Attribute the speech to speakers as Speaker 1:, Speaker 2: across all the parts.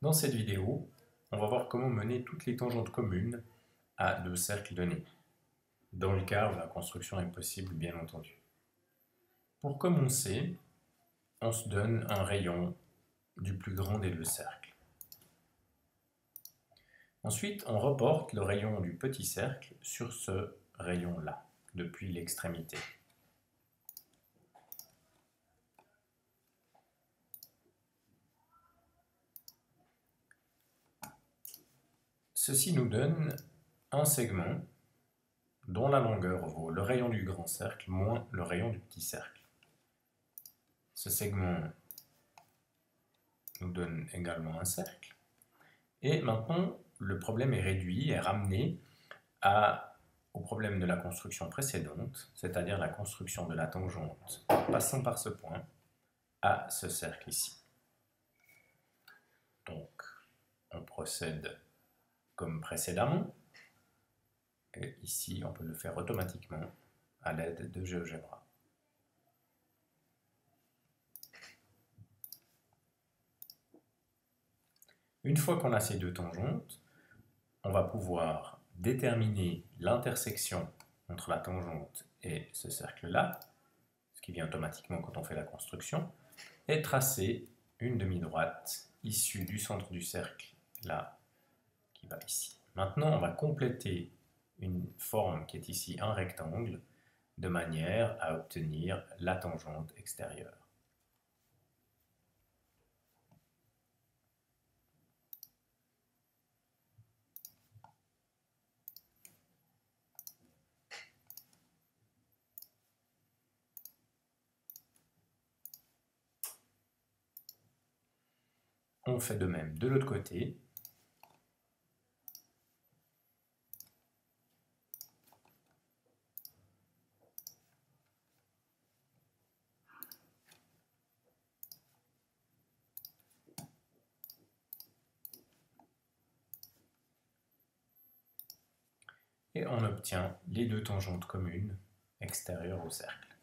Speaker 1: Dans cette vidéo, on va voir comment mener toutes les tangentes communes à deux cercles donnés, dans le cas où la construction est possible, bien entendu. Pour commencer, on se donne un rayon du plus grand des deux cercles. Ensuite, on reporte le rayon du petit cercle sur ce rayon-là, depuis l'extrémité. Ceci nous donne un segment dont la longueur vaut le rayon du grand cercle moins le rayon du petit cercle. Ce segment nous donne également un cercle. Et maintenant, le problème est réduit, est ramené au problème de la construction précédente, c'est-à-dire la construction de la tangente passant par ce point à ce cercle ici. Donc, on procède comme précédemment. Et ici, on peut le faire automatiquement à l'aide de GeoGebra. Une fois qu'on a ces deux tangentes, on va pouvoir déterminer l'intersection entre la tangente et ce cercle-là, ce qui vient automatiquement quand on fait la construction, et tracer une demi-droite issue du centre du cercle, là, qui va ici. Maintenant, on va compléter une forme qui est ici un rectangle, de manière à obtenir la tangente extérieure. On fait de même de l'autre côté. Et on obtient les deux tangentes communes extérieures au cercle.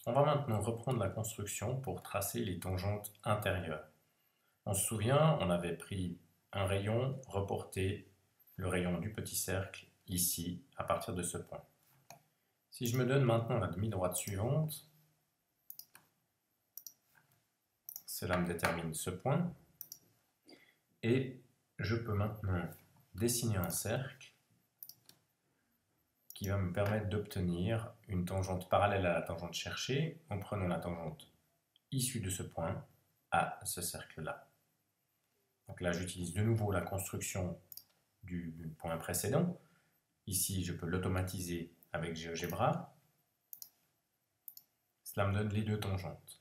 Speaker 1: On va maintenant reprendre la construction pour tracer les tangentes intérieures. On se souvient, on avait pris un rayon, reporté le rayon du petit cercle ici, à partir de ce point. Si je me donne maintenant la demi-droite suivante, cela me détermine ce point. Et je peux maintenant dessiner un cercle qui va me permettre d'obtenir une tangente parallèle à la tangente cherchée en prenant la tangente issue de ce point à ce cercle-là. Donc là, j'utilise de nouveau la construction du point précédent. Ici, je peux l'automatiser avec GeoGebra. Cela me donne les deux tangentes.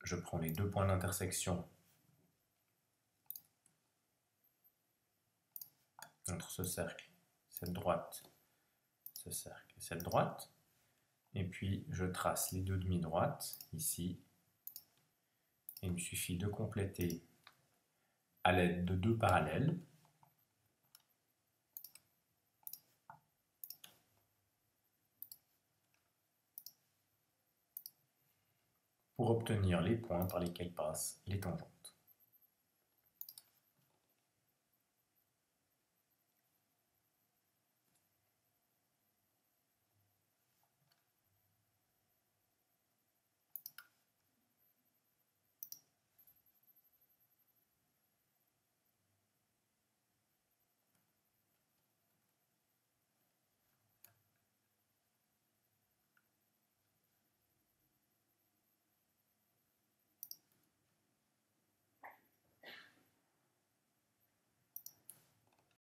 Speaker 1: Je prends les deux points d'intersection entre ce cercle, cette droite, ce cercle et cette droite. Et puis, je trace les deux demi-droites ici. Et il me suffit de compléter à l'aide de deux parallèles. Pour obtenir les points par lesquels passent les tangentes.